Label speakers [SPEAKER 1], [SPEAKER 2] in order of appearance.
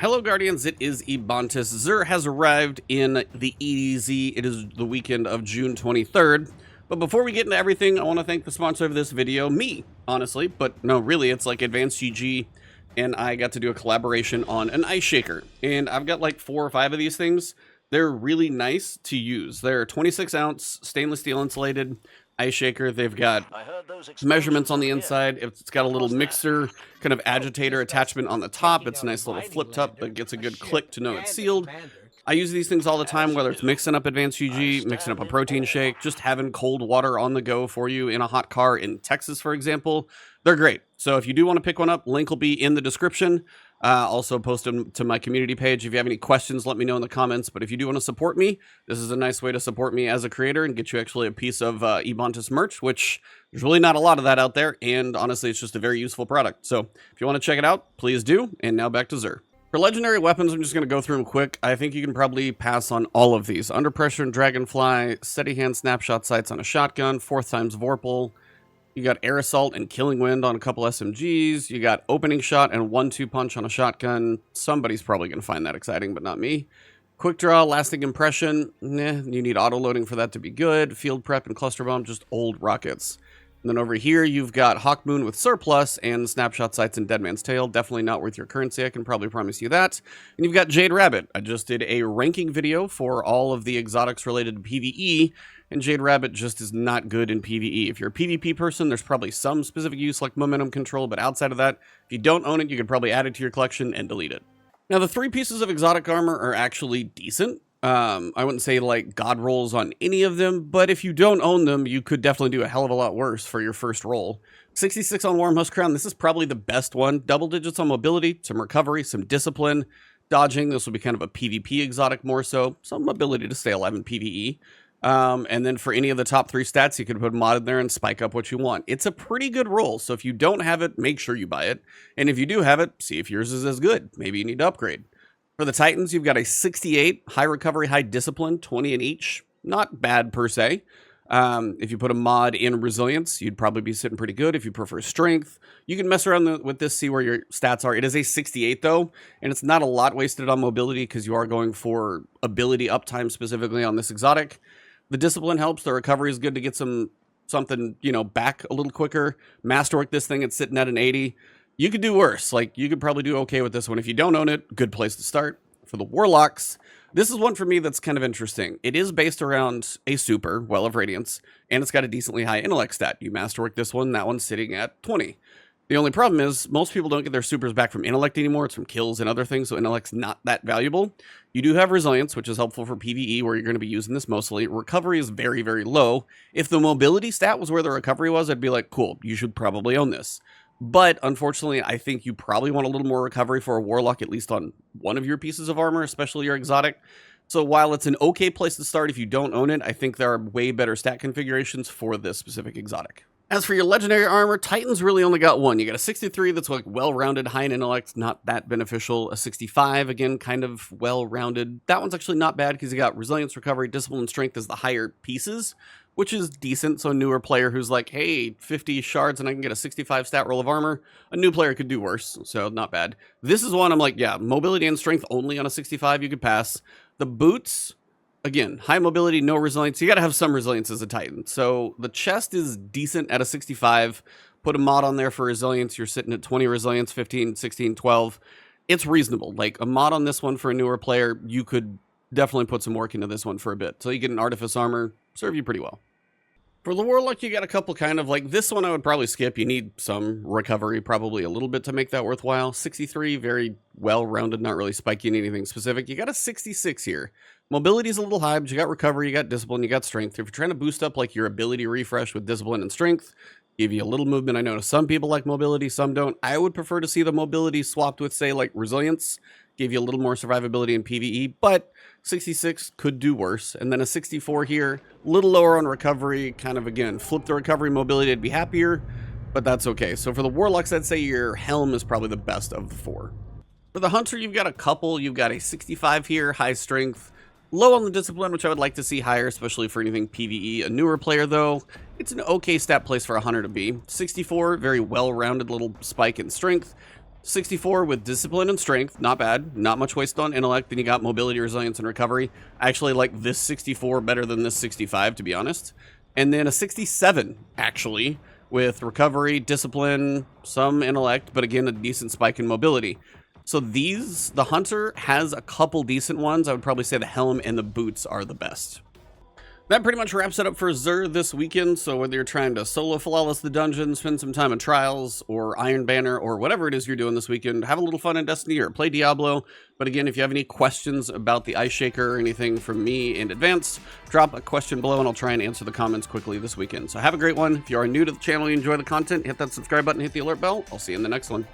[SPEAKER 1] Hello Guardians, it is Ebontis. XUR has arrived in the EDZ. It is the weekend of June 23rd. But before we get into everything, I want to thank the sponsor of this video, me, honestly. But no, really, it's like Advanced GG, and I got to do a collaboration on an ice shaker. And I've got like 4 or 5 of these things. They're really nice to use. They're 26-ounce stainless steel insulated ice shaker. They've got measurements on the inside. It's got a little mixer kind of agitator attachment on the top. It's a nice little flip top that gets a good click to know it's sealed. I use these things all the time, whether it's mixing up Advanced GG, mixing up a protein shake, just having cold water on the go for you in a hot car in Texas, for example. They're great. So if you do want to pick one up, link will be in the description. Also post them to my community page. If you have any questions, let me know in the comments. But if you do want to support me, this is a nice way to support me as a creator and get you actually a piece of Ebontis merch, which there's really not a lot of that out there. And honestly, it's just a very useful product. So if you want to check it out, please do. And now back to XUR. For legendary weapons, I'm just going to go through them quick. I think you can probably pass on all of these. Under Pressure and Dragonfly, Steady Hand Snapshot Sights on a shotgun, 4th times Vorpal. You got Air Assault and Killing Wind on a couple SMGs. You got Opening Shot and 1-2 Punch on a shotgun. Somebody's probably going to find that exciting, but not me. Quick Draw, Lasting Impression. You need auto-loading for that to be good. Field Prep and Cluster Bomb, just old rockets. And then over here, you've got Hawk Moon with Surplus and Snapshot Sights and Dead Man's Tail. Definitely not worth your currency, I can probably promise you that. And you've got Jade Rabbit. I just did a ranking video for all of the exotics related to PvE, and Jade Rabbit just is not good in PvE. If you're a PvP person, there's probably some specific use like momentum control, but outside of that, if you don't own it, you could probably add it to your collection and delete it. Now, the 3 pieces of exotic armor are actually decent. I wouldn't say like god rolls on any of them, but if you don't own them, you could definitely do a hell of a lot worse for your first roll. 66 on Wormhusk Crown, this is probably the best one. Double digits on mobility, some recovery, some discipline, dodging. This will be kind of a PvP exotic more so, some ability to stay alive in PvE. And then for any of the top 3 stats, you could put a mod in there and spike up what you want. It's a pretty good roll, so if you don't have it, make sure you buy it. And if you do have it, see if yours is as good. Maybe you need to upgrade. For the Titans, you've got a 68, high recovery, high discipline, 20 in each. Not bad per se. If you put a mod in resilience, you'd probably be sitting pretty good. If you prefer strength, you can mess around with this, see where your stats are. It is a 68 though, and it's not a lot wasted on mobility because you are going for ability uptime specifically on this exotic. The discipline helps. The recovery is good to get something, you know, back a little quicker. Masterwork this thing, it's sitting at an 80. You could do worse. Like, you could probably do okay with this one. If you don't own it, good place to start. For the Warlocks, this is one for me that's kind of interesting. It is based around a super, Well of Radiance, and it's got a decently high intellect stat. You masterwork this one, that one's sitting at 20. The only problem is, most people don't get their supers back from intellect anymore. It's from kills and other things, so intellect's not that valuable. You do have resilience, which is helpful for PvE, where you're going to be using this mostly. Recovery is very, very low. If the mobility stat was where the recovery was, I'd be like, cool, you should probably own this. But unfortunately, I think you probably want a little more recovery for a Warlock, at least on one of your pieces of armor, especially your exotic. So while it's an okay place to start if you don't own it, I think there are way better stat configurations for this specific exotic. As for your legendary armor, Titans really only got one. You got a 63 that's like well-rounded, high in intellect, not that beneficial. A 65, again, kind of well-rounded. That one's actually not bad because you got resilience, recovery, discipline, and strength as the higher pieces, which is decent. So a newer player who's like, hey, 50 shards and I can get a 65 stat roll of armor, a new player could do worse, so not bad. This is one I'm like, yeah, mobility and strength only on a 65 you could pass. The boots, again, high mobility, no resilience. You got to have some resilience as a Titan. So the chest is decent at a 65. Put a mod on there for resilience. You're sitting at 20 resilience, 15, 16, 12. It's reasonable. Like a mod on this one for a newer player, you could definitely put some work into this one for a bit. So you get an Artifice armor, serve you pretty well. For the Warlock, you got a couple kind of like this one I would probably skip. You need some recovery, probably a little bit to make that worthwhile. 63, very well-rounded, not really spiking anything specific. You got a 66 here. Mobility is a little high, but you got recovery, you got discipline, you got strength. If you're trying to boost up like your ability refresh with discipline and strength, give you a little movement. I know some people like mobility, some don't. I would prefer to see the mobility swapped with, say, like resilience. Give you a little more survivability in PvE, but 66 could do worse. And then a 64 here, a little lower on recovery, kind of, again, flip the recovery mobility, I'd be happier, but that's okay. So for the Warlocks, I'd say your Helm is probably the best of the 4. For the Hunter, you've got a couple. You've got a 65 here, high strength, low on the discipline, which I would like to see higher, especially for anything PvE. A newer player, though, it's an okay stat place for a Hunter to be. 64, very well-rounded little spike in strength. 64 with discipline and strength, not bad. Not much waste on intellect. Then you got mobility, resilience, and recovery. I actually like this 64 better than this 65, to be honest. And then a 67, actually, with recovery, discipline, some intellect, but again, a decent spike in mobility. So these, the Hunter has a couple decent ones. I would probably say the helm and the boots are the best. That pretty much wraps it up for XUR this weekend. So whether you're trying to solo flawless the dungeon, spend some time in trials, or Iron Banner, or whatever it is you're doing this weekend, have a little fun in Destiny or play Diablo. But again, if you have any questions about the Ice Shaker or anything from me in advance, drop a question below and I'll try and answer the comments quickly this weekend. So have a great one. If you are new to the channel and you enjoy the content, hit that subscribe button, hit the alert bell. I'll see you in the next one.